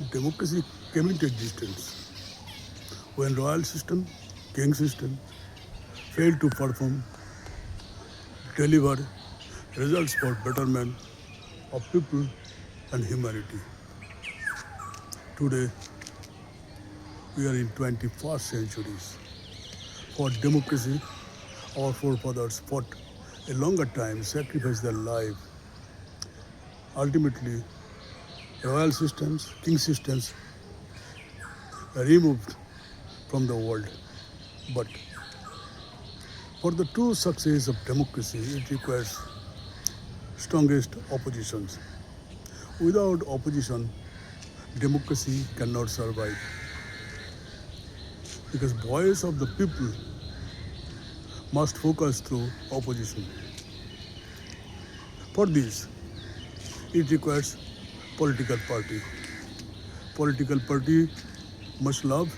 Democracy came into existence when royal system, king system failed to perform, deliver results for betterment of people and humanity. Today, we are in 21st centuries. For democracy, our forefathers fought a longer time, sacrificed their life. Ultimately, royal systems, king systems are removed from the world. But for the true success of democracy, it requires strongest oppositions. Without opposition, democracy cannot survive because voice of the people must focus through opposition. For this, it requires political party. Political party must love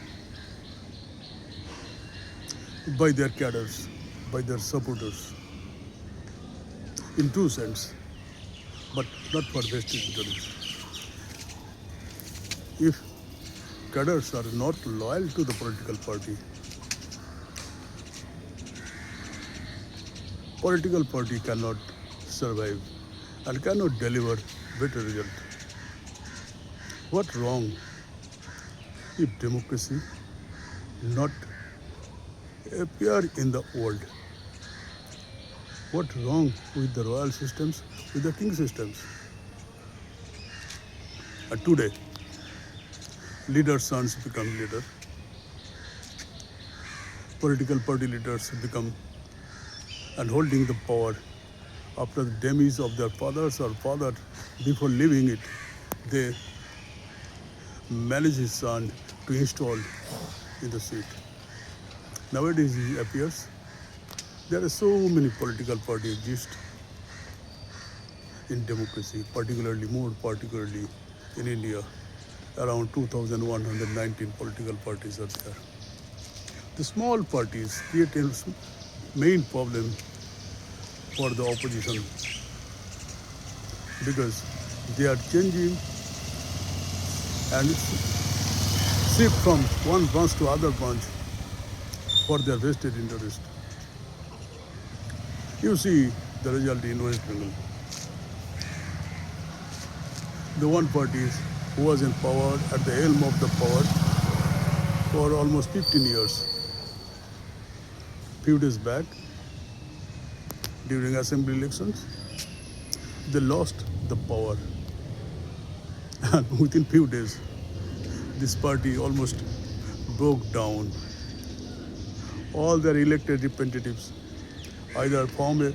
by their cadres, by their supporters, in true sense, but not for vested interests. If cadres are not loyal to the political party cannot survive and cannot deliver better result. What wrong if democracy not appear in the world? What wrong with the royal systems, with the king systems? And today, leaders' sons become leader. Political party leaders become and holding the power after the demise of their fathers or father before leaving it. They manage his son to install in the seat. Nowadays he appears. There are so many political parties exist in democracy, more particularly in India. Around 2,119 political parties are there. The small parties create a main problem for the opposition because they are changing and shift from one branch to other branch for their vested interest. You see the result in West Bengal. The one party who was in power at the helm of the power for almost 15 years. Few days back, during assembly elections, they lost the power. And within few days, this party almost broke down. All their elected representatives either form a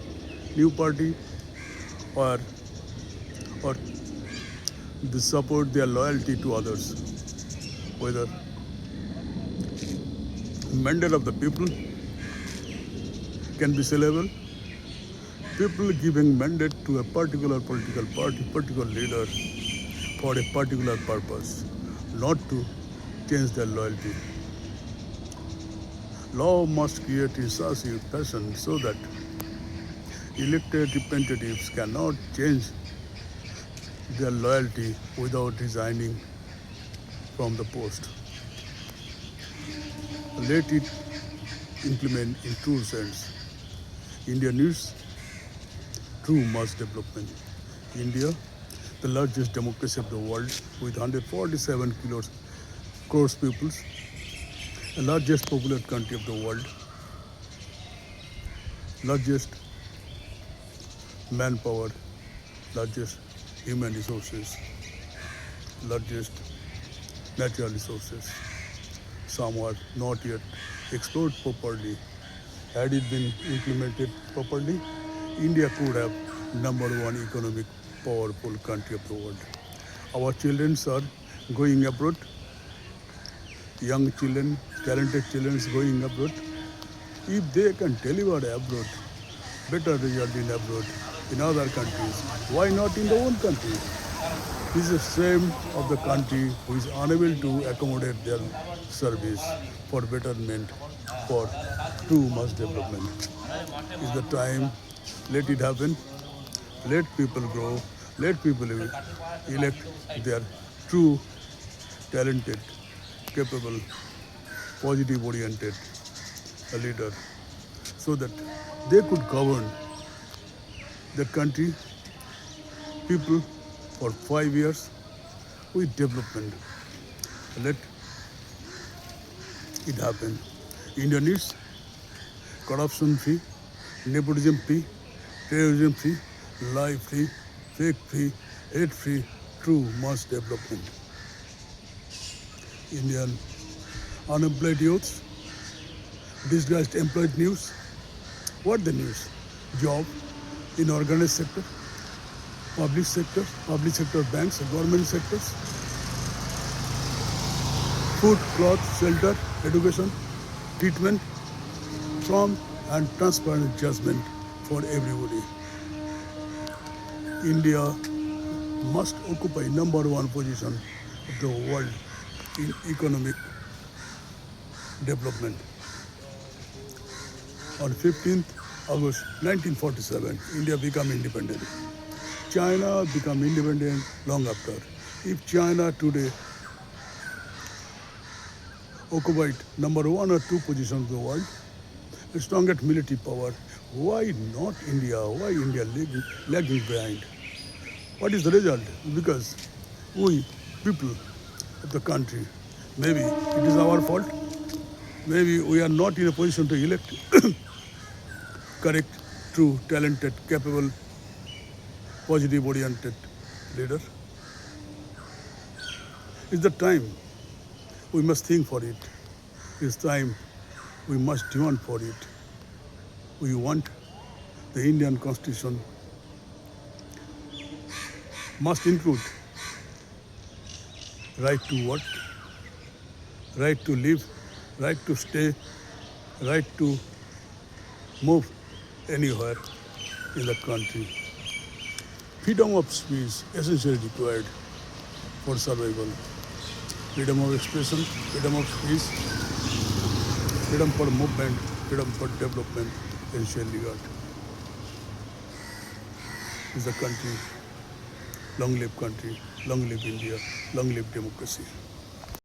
new party or they support their loyalty to others. Whether mandate of the people can be sellable, people giving mandate to a particular political party, particular leader for a particular purpose, not to change their loyalty. Law must create incisive fashion so that elected representatives cannot change their loyalty without resigning from the post. Let it implement in true sense. India needs true mass development. India, the largest democracy of the world with 147 crores people, the largest populated country of the world, largest manpower, largest human resources, largest natural resources. Some are not yet explored properly. Had it been implemented properly, India could have number one economic powerful country of the world. Our children are going abroad, young children, talented children going abroad. If they can deliver abroad, better result in abroad, in other countries, why not in the own country? This is a shame of the country who is unable to accommodate their service for betterment, for true mass development. It's the time, let it happen, let people grow, let people elect their true talented, capable, positive oriented leader so that they could govern the country, people for 5 years with development. Let it happen. India needs corruption free, nepotism free, terrorism free, lie free, fake free, hate free, true mass development. Indian unemployed youths, disguised employed news. What the news? Job in organized sector, public sector banks, government sectors, food, cloth, shelter, education, treatment, prompt and transparent judgment for everybody. India must occupy number one position of the world in economic development. On 15th August 1947, India became independent. China became independent long after. If China today occupied number one or two position of the world, the strongest military power, why not India? Why India lagging behind? What is the result? Because we, people of the country, maybe it is our fault. Maybe we are not in a position to elect correct, true, talented, capable, positive oriented leader. It's the time we must think for it. It's time we must demand for it. We want the Indian Constitution must include right to work, right to live, right to stay, right to move anywhere in the country. Freedom of speech essentially required for survival. Freedom of expression, freedom of speech, freedom for movement, freedom for development essentially got. Is a country, long live India, long live democracy.